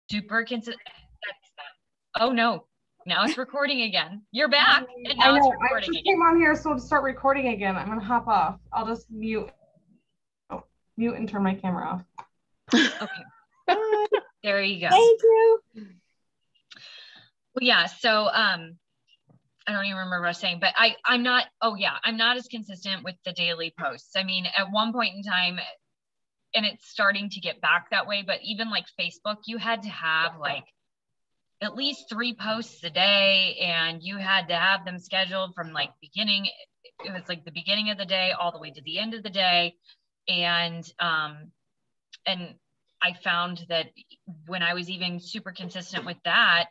super consistent. Oh no, now it's recording again. You're back, and now I know. it's recording I just again. came on here, so to start recording again, I'm gonna hop off. I'll just mute and turn my camera off. Okay. There you go. Thank you. Well, yeah. So, I don't even remember what I was saying, but I'm not as consistent with the daily posts. I mean, at one point in time, and it's starting to get back that way, but even like Facebook, you had to have like at least 3 posts a day, and you had to have them scheduled from like beginning. It was like the beginning of the day all the way to the end of the day. And I found that when I was even super consistent with that,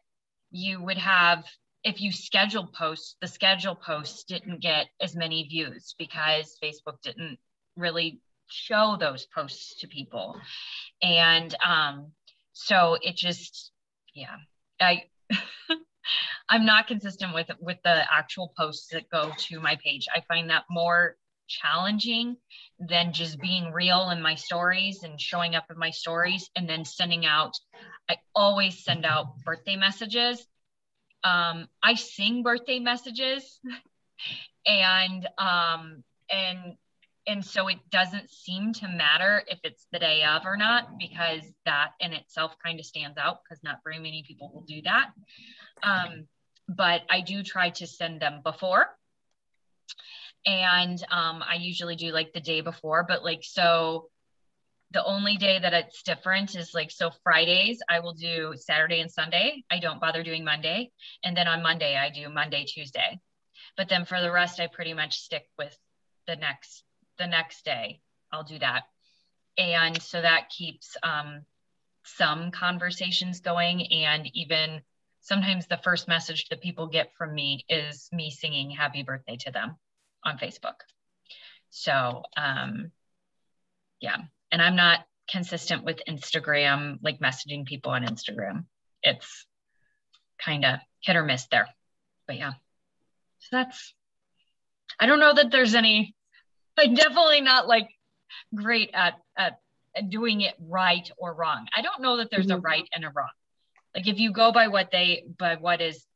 you would have, if you scheduled posts, the scheduled posts didn't get as many views because Facebook didn't really show those posts to people. And so it just, yeah, I'm not consistent with the actual posts that go to my page. I find that more challenging than just being real in my stories and showing up in my stories and then sending out. I always send out birthday messages. I sing birthday messages and so it doesn't seem to matter if it's the day of or not, because that in itself kind of stands out because not very many people will do that. But I do try to send them before. And I usually do like the day before, but like, so the only day that it's different is like, so Fridays, I will do Saturday and Sunday. I don't bother doing Monday. And then on Monday, I do Monday, Tuesday. But then for the rest, I pretty much stick with the next day. I'll do that. And so that keeps some conversations going. And even sometimes the first message that people get from me is me singing happy birthday to them on Facebook. So yeah. And I'm not consistent with Instagram, like messaging people on Instagram. It's kind of hit or miss there. But yeah. So I don't know that there's any, I'm definitely not like great at doing it right or wrong. I don't know that there's a right and a wrong. Like if you go by what is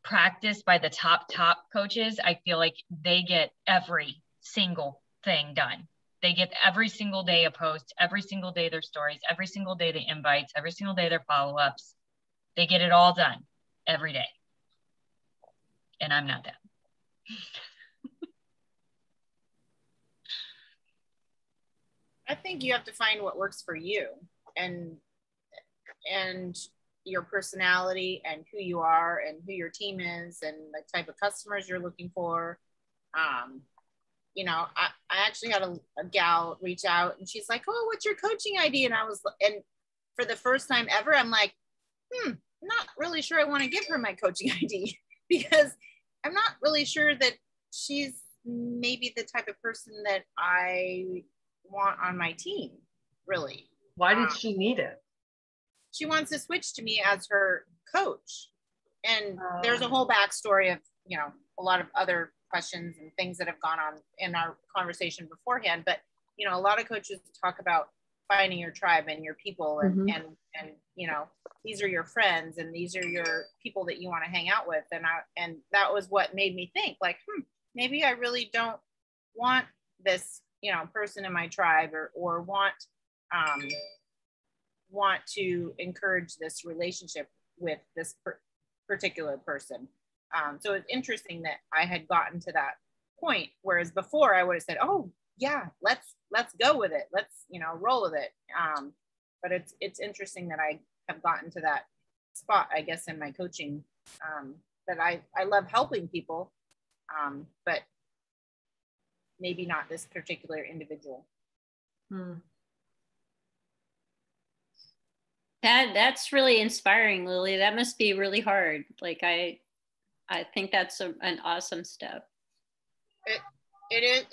practiced by the top coaches, I feel like they get every single thing done. They get every single day a post, every single day their stories, every single day the invites, every single day their follow-ups. They get it all done every day. And I'm not that. I think you have to find what works for you and your personality and who you are and who your team is and the type of customers you're looking for. You know, I actually had a gal reach out and she's like, oh, what's your coaching ID? And for the first time ever, I'm like, not really sure I want to give her my coaching ID because I'm not really sure that she's maybe the type of person that I want on my team, really. Why did she need it? She wants to switch to me as her coach. And there's a whole backstory of, you know, a lot of other questions and things that have gone on in our conversation beforehand. But, you know, a lot of coaches talk about finding your tribe and your people and, and you know, these are your friends and these are your people that you want to hang out with. And that was what made me think like, maybe I really don't want this, you know, person in my tribe or want to encourage this relationship with this particular person. So it's interesting that I had gotten to that point, whereas before I would have said, oh yeah, let's go with it. Let's, you know, roll with it. But it's interesting that I have gotten to that spot, I guess, in my coaching, that I love helping people, but maybe not this particular individual. That's really inspiring, Lily. That must be really hard. Like I think that's an awesome step. It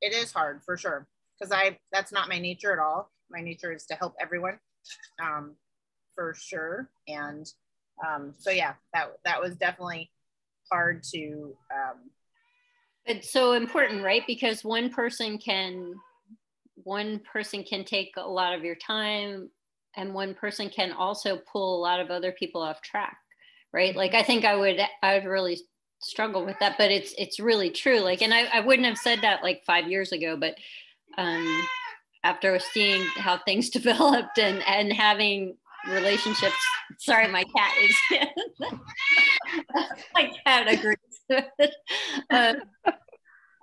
is hard for sure, because that's not my nature at all. My nature is to help everyone, for sure. And so yeah, that was definitely hard to. It's so important, right? Because one person can take a lot of your time, one person can also pull a lot of other people off track, right? Like, I think I would really struggle with that, but it's really true. Like, and I wouldn't have said that like 5 years ago, but after seeing how things developed and having relationships, sorry, my cat is, my cat agrees.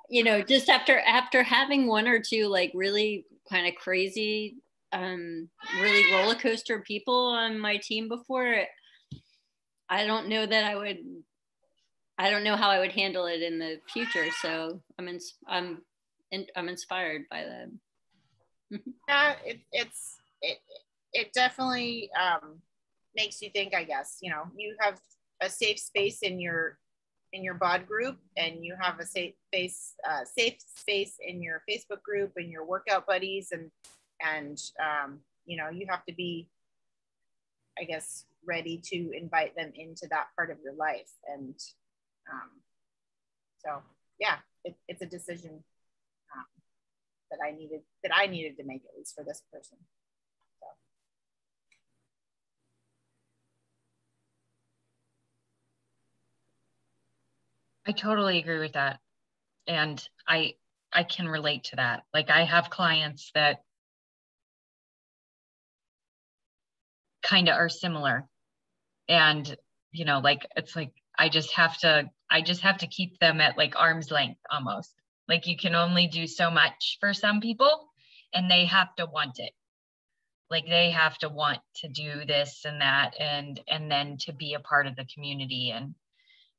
You know, just after having one or two like really kind of crazy, really roller coaster people on my team before, I don't know how I would handle it in the future. So I'm inspired by that. Yeah, it definitely makes you think, I guess. You know, you have a safe space in your bod group, and you have a safe space in your Facebook group and your workout buddies, and you know, you have to be, I guess, ready to invite them into that part of your life. And so yeah, it's a decision that I needed to make, at least for this person. So. I totally agree with that. And I can relate to that. Like, I have clients that kind of are similar. And, you know, like, it's like, I just have to keep them at like arm's length almost. Like, you can only do so much for some people, and they have to want it. Like, they have to want to do this and that, and then to be a part of the community.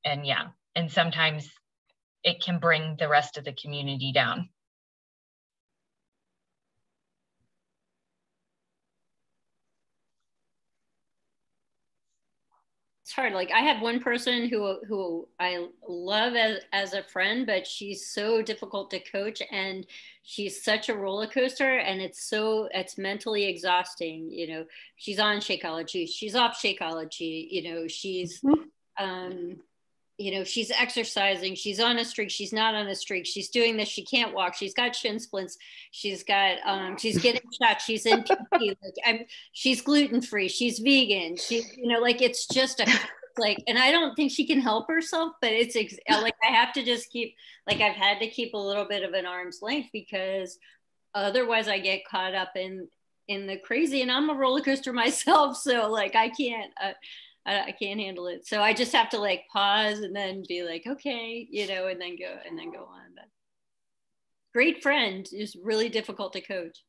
And yeah. And sometimes it can bring the rest of the community down. It's hard. Like, I have one person who I love as a friend, but she's so difficult to coach, and she's such a roller coaster, and it's mentally exhausting. You know, she's on Shakeology, she's off Shakeology, you know, she's you know, she's exercising, she's on a streak, she's not on a streak, she's doing this, she can't walk, she's got shin splints, she's got she's getting shots, she's in PT, like, she's gluten-free, she's vegan, she, you know, like, it's just like, and I don't think she can help herself, but it's like, I have to just keep, like, I've had to keep a little bit of an arm's length, because otherwise I get caught up in the crazy, and I'm a roller coaster myself, so like, I can't handle it. So I just have to like pause and then be like, okay, you know, and then go on. But great friend is really difficult to coach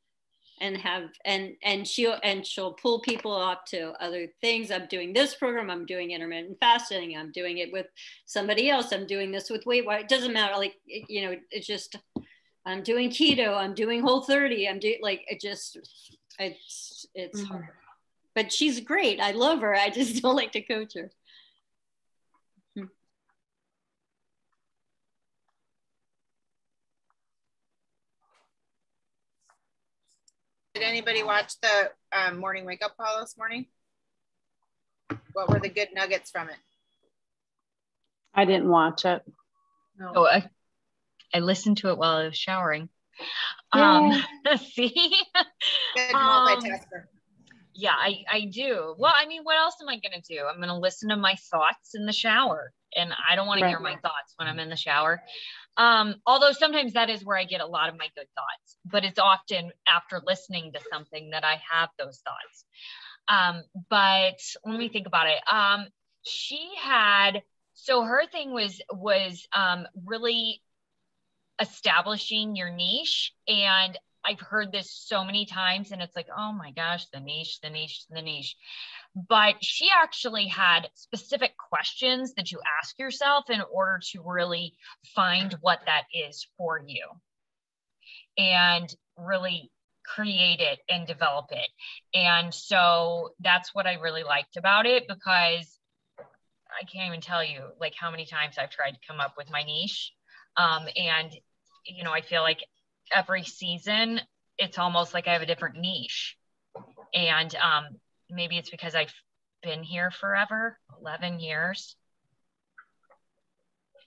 and have, and she'll pull people off to other things. I'm doing this program, I'm doing intermittent fasting, I'm doing it with somebody else, I'm doing this with Weight Watchers. It doesn't matter. Like, you know, it's just, I'm doing keto, I'm doing Whole30, I'm doing like, it's hard. But she's great. I love her. I just don't like to coach her. Did anybody watch the morning wake up call this morning? What were the good nuggets from it? I didn't watch it. No. Oh, I listened to it while I was showering. See? Good multitasker. Yeah, I do. Well, I mean, what else am I going to do? I'm going to listen to my thoughts in the shower, and I don't want to hear my thoughts when I'm in the shower. Although sometimes that is where I get a lot of my good thoughts, but it's often after listening to something that I have those thoughts. But let me think about it. So her thing was really establishing your niche, and I've heard this so many times, and it's like, oh my gosh, the niche. But she actually had specific questions that you ask yourself in order to really find what that is for you and really create it and develop it. And so that's what I really liked about it, because I can't even tell you like how many times I've tried to come up with my niche. And, you know, I feel like every season, it's almost like I have a different niche. And maybe it's because I've been here forever, 11 years.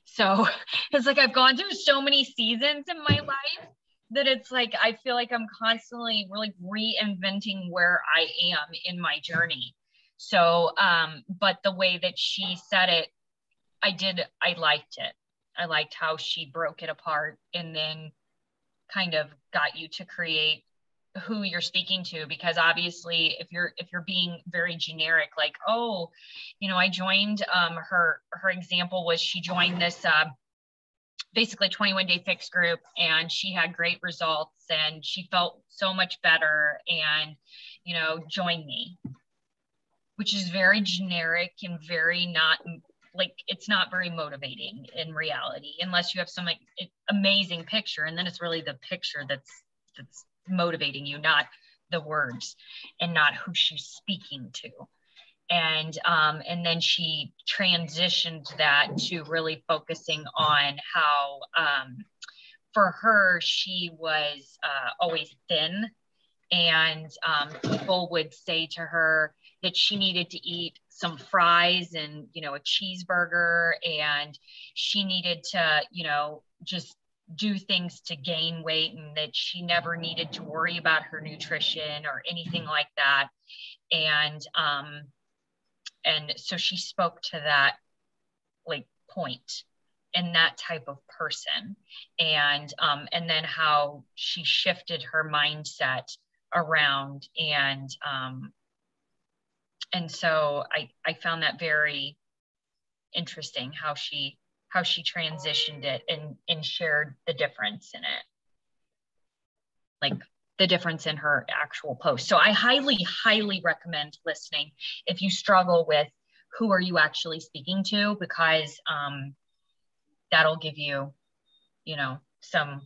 So it's like I've gone through so many seasons in my life that it's like, I feel like I'm constantly really reinventing where I am in my journey. So, but the way that she said it, I liked it. I liked how she broke it apart and then kind of got you to create who you're speaking to, because obviously if you're being very generic, like, oh, you know, I joined, her example was she joined this basically 21-day fix group, and she had great results and she felt so much better, and, you know, join me, which is very generic and very not, like, it's not very motivating in reality, unless you have some like amazing picture, and then it's really the picture that's motivating you, not the words and not who she's speaking to. And then she transitioned that to really focusing on how, for her, she was always thin, and people would say to her that she needed to eat some fries and, you know, a cheeseburger, and she needed to, you know, just do things to gain weight, and that she never needed to worry about her nutrition or anything like that. And so she spoke to that like point and that type of person. And then how she shifted her mindset around. And so I found that very interesting, how she transitioned it and shared the difference in it, like the difference in her actual post. So I highly recommend listening if you struggle with who are you actually speaking to, because that'll give you, you know, some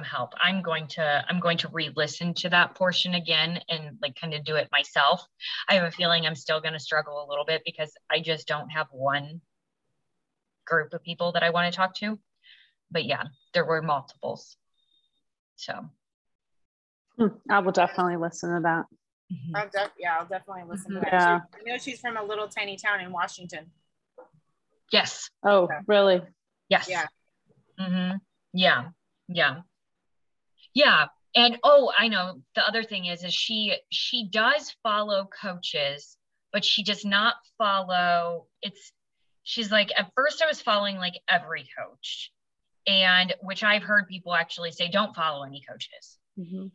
help. I'm going to re-listen to that portion again and like kind of do it myself. I have a feeling I'm still going to struggle a little bit because I just don't have one group of people that I want to talk to. But yeah, there were multiples. So I will definitely listen to that. I'll definitely listen to that. Yeah. I know she's from a little tiny town in Washington. Yes. Oh, really? Yes. Yeah. Mm-hmm. Yeah. Yeah. Yeah. And oh, I know the other thing is she does follow coaches, but she does not follow, she's like, at first I was following like every coach, and which I've heard people actually say, don't follow any coaches. Mm-hmm.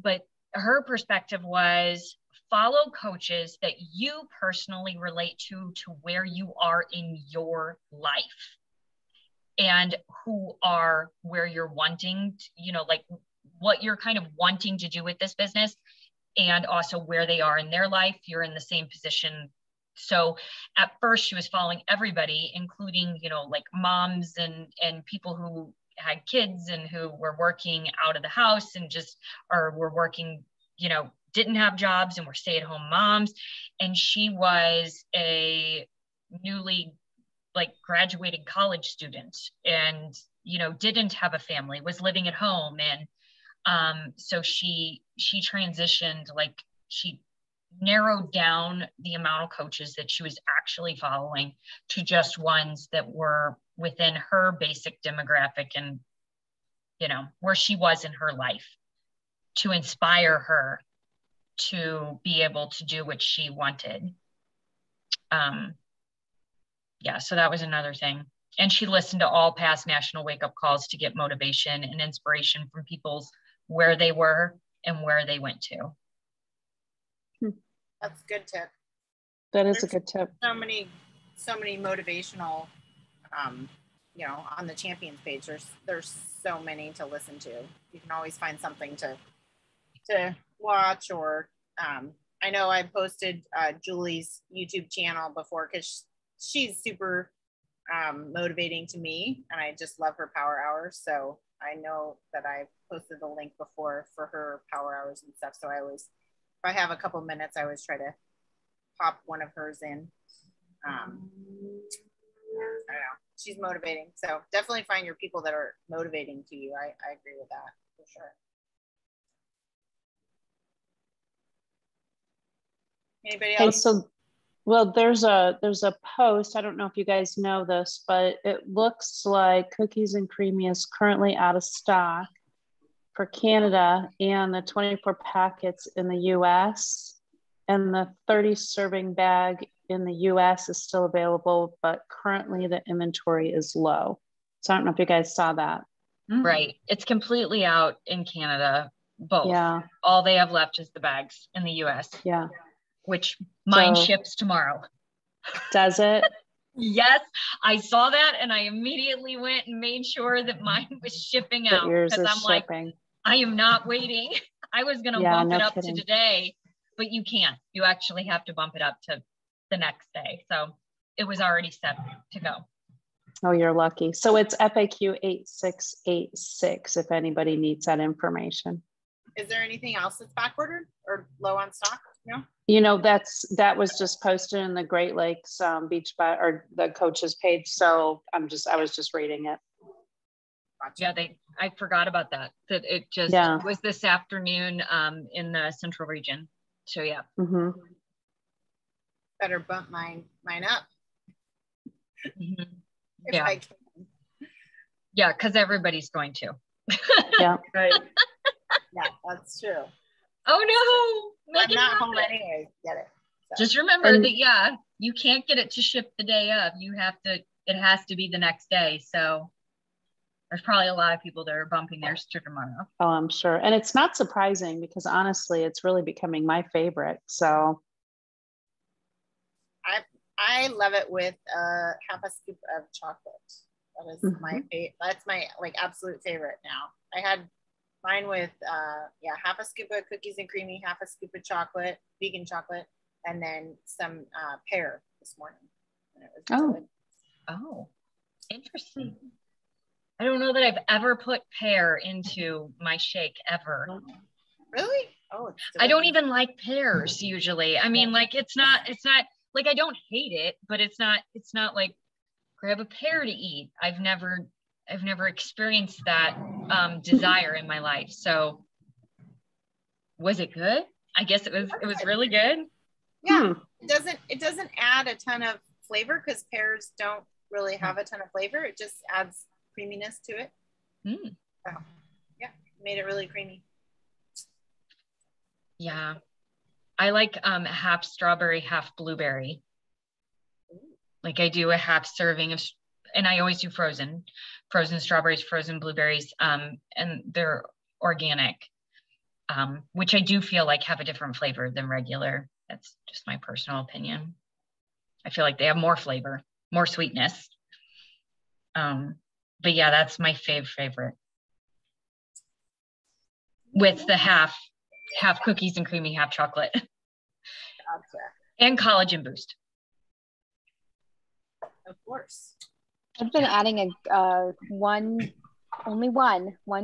But her perspective was follow coaches that you personally relate to where you are in your life, and who are where you're wanting to, you know, like what you're kind of wanting to do with this business, and also where they are in their life. You're in the same position. So at first she was following everybody, including, you know, like moms and people who had kids and who were working out of the house and just, or were working, you know, didn't have jobs and were stay-at-home moms. And she was a newly like graduated college student and, you know, didn't have a family, was living at home. And so she transitioned, like she narrowed down the amount of coaches that she was actually following to just ones that were within her basic demographic and, you know, where she was in her life, to inspire her to be able to do what she wanted. Yeah, so that was another thing. And she listened to all past national wake-up calls to get motivation and inspiration from people's where they were and where they went to. That's a good tip. That is a good tip. So many motivational, you know, on the Champions page, there's so many to listen to. You can always find something to watch, or I know I posted Julie's YouTube channel before, because she's super motivating to me, and I just love her power hours. So I know that I posted the link before for her power hours and stuff. So I always, if I have a couple minutes, I always try to pop one of hers in. I don't know, she's motivating. So definitely find your people that are motivating to you. I agree with that for sure. Anybody else? Hey, so, well, there's a post. I don't know if you guys know this, but it looks like Cookies and Creamy is currently out of stock for Canada and the 24 packets in the US, and the 30 serving bag in the US is still available, but currently the inventory is low. So I don't know if you guys saw that. Right. It's completely out in Canada, both. Yeah. All they have left is the bags in the US. Yeah. Which mine So, ships tomorrow. Does it? Yes, I saw that and I immediately went and made sure that mine was shipping That out. yours is I'm like, shipping. I am not waiting. I was going to bump it up to today, but you can't. You actually have to bump it up to the next day. So it was already set to go. Oh, you're lucky. So it's FAQ 8686 if anybody needs that information. Is there anything else that's back ordered or low on stock? No. You know, that was just posted in the Great Lakes Beach or the coaches page. So I was just reading it. Gotcha. Yeah, I forgot about that. That it just was this afternoon in the central region. So yeah. Mm-hmm. Better bump mine up. Mm-hmm. If Yeah. I can. Yeah, because everybody's going to. Yeah. Right. Yeah, that's true. Oh no. I'm not home anyways. Get it. So. Just remember that you can't get it to ship the day of. It has to be the next day. So there's probably a lot of people that are bumping theirs to tomorrow. Oh, I'm sure. And it's not surprising because honestly, it's really becoming my favorite. So I love it with half a scoop of chocolate. That is that's my like absolute favorite now. I had mine with half a scoop of cookies and creamy, half a scoop of chocolate, vegan chocolate, and then some pear this morning. And it was delicious. Oh, interesting. I don't know that I've ever put pear into my shake ever. Really? Oh, I don't even like pears usually. I mean, like it's not like I don't hate it, but it's not like grab a pear to eat. I've never experienced that desire in my life. So was it good? I guess it was really good. Yeah. It doesn't add a ton of flavor because pears don't really have a ton of flavor. It just adds creaminess to it. So, yeah, made it really creamy. Yeah. I like half strawberry, half blueberry. Like I do a half serving of, and I always do frozen strawberries, frozen blueberries, and they're organic, which I do feel like have a different flavor than regular. That's just my personal opinion. I feel like they have more flavor, more sweetness. But yeah, that's my favorite. With the half cookies and creamy, half chocolate. Gotcha. And collagen boost. Of course. I've been adding one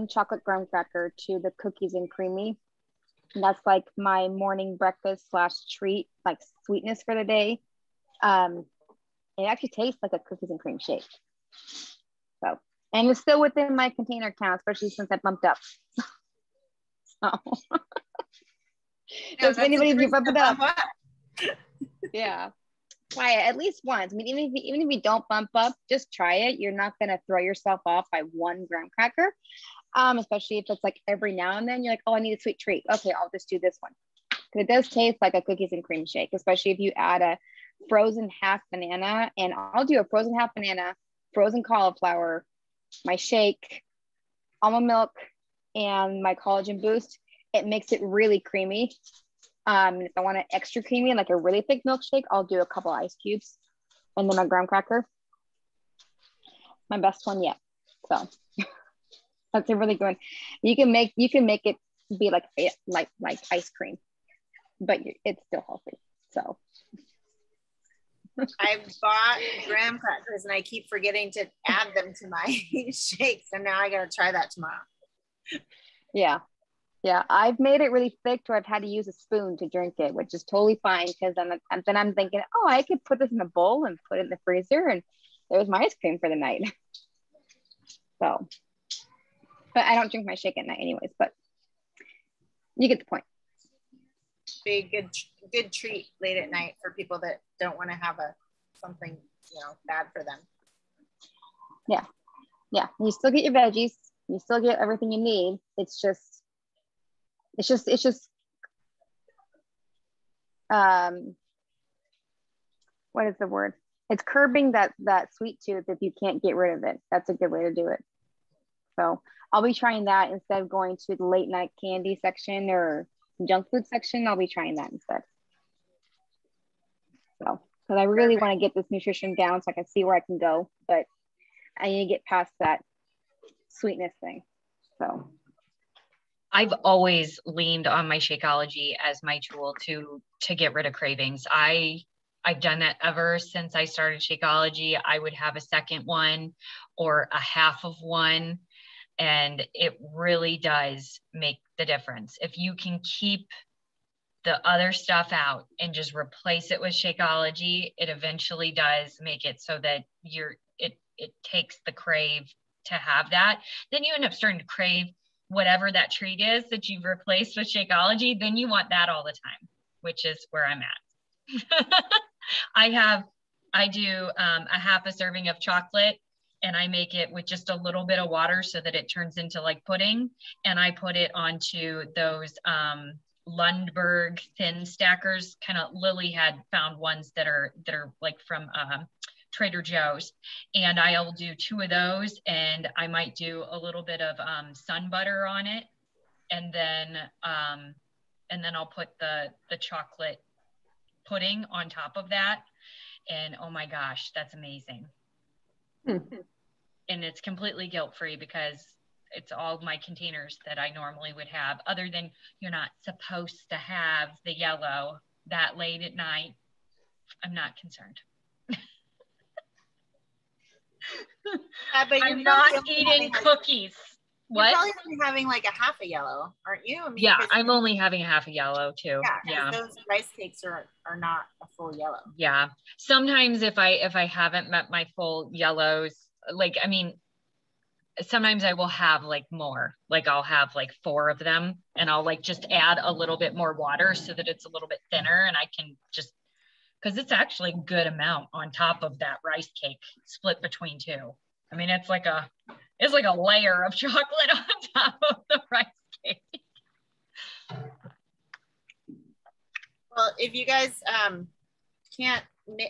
chocolate graham cracker to the cookies and creamy. And that's like my morning breakfast / treat, like sweetness for the day. It actually tastes like a cookies and cream shake. So, and it's still within my container count, especially since I bumped up. So, if anybody if you bump it up, yeah, try it at least once. I mean, even if you don't bump up, just try it. You're not gonna throw yourself off by one graham cracker, especially if it's like every now and then. You're like, oh, I need a sweet treat. Okay, I'll just do this one. It does taste like a cookies and cream shake, especially if you add a frozen half banana. And I'll do a frozen half banana, frozen cauliflower, my shake, almond milk, and my collagen boost. It makes it really creamy. If I want it extra creamy, like a really thick milkshake, I'll do a couple ice cubes and then my graham cracker. My best one yet. So that's a really good one. You can make it be like ice cream, but it's still healthy. So I've bought graham crackers and I keep forgetting to add them to my shakes, and now I gotta try that tomorrow. Yeah, I've made it really thick where I've had to use a spoon to drink it, which is totally fine because then I'm thinking, oh, I could put this in a bowl and put it in the freezer, and there's my ice cream for the night. So, but I don't drink my shake at night anyways, but you get the point. Be a good treat late at night for people that don't want to have something bad for them. Yeah, you still get your veggies, You still get everything you need. It's just what is the word? It's curbing that sweet tooth if you can't get rid of it. That's a good way to do it. So I'll be trying that instead of going to the late night candy section or junk food section. I'll be trying that instead. So, because I really want to get this nutrition down so I can see where I can go, but I need to get past that sweetness thing. So I've always leaned on my Shakeology as my tool to get rid of cravings. I've done that ever since I started Shakeology. I would have a second one or a half of one, and it really does make the difference. If you can keep the other stuff out and just replace it with Shakeology, it eventually does make it so that it takes the crave to have that. Then you end up starting to crave whatever that treat is that you've replaced with Shakeology. Then you want that all the time, which is where I'm at. I do a half a serving of chocolate, and I make it with just a little bit of water so that it turns into like pudding. And I put it onto those Lundberg thin stackers. Kind of Lily had found ones that are like from Trader Joe's, and I'll do 2 of those, and I might do a little bit of sun butter on it, and then I'll put the chocolate pudding on top of that, and oh my gosh, that's amazing. And it's completely guilt-free because it's all my containers that I normally would have, other than you're not supposed to have the yellow that late at night. I'm not concerned. But I'm not eating cookies. What? You're probably only having like a half a yellow, aren't you? I mean, yeah, I'm only having a half a yellow too. Yeah. Those rice cakes are not a full yellow. Yeah. Sometimes if I haven't met my full yellows, like, I mean, sometimes I will have like more, like I'll have like 4 of them, and I'll like just add a little bit more water so that it's a little bit thinner, and I can just, because it's actually a good amount on top of that rice cake split between 2. I mean, it's like a layer of chocolate on top of the rice cake. Well, if you guys can't,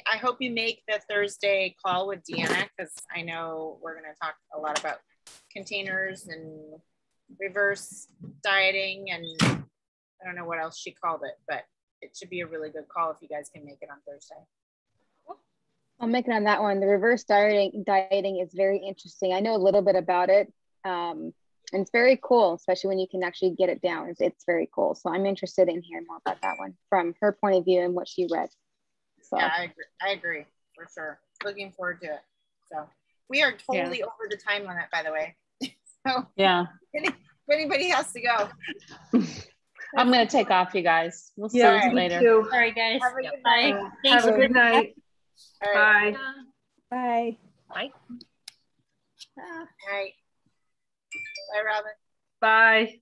I hope you make the Thursday call with Deanna, because I know we're going to talk a lot about containers and reverse dieting, and I don't know what else she called it, but it should be a really good call if you guys can make it on Thursday. I'll make it on that one. The reverse dieting is very interesting. I know a little bit about it. And it's very cool, especially when you can actually get it down. It's very cool. So I'm interested in hearing more about that one from her point of view and what she read. So yeah, I agree for sure. Looking forward to it. So we are totally over the time limit, by the way. So yeah. If anybody has to go. I'm going to take off, you guys. We'll see you later. Too. Sorry, guys. Have a good Bye. night. Have a good night. All right. Bye. bye. Bye. All right. Bye, Robin. Bye.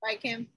Bye, Kim.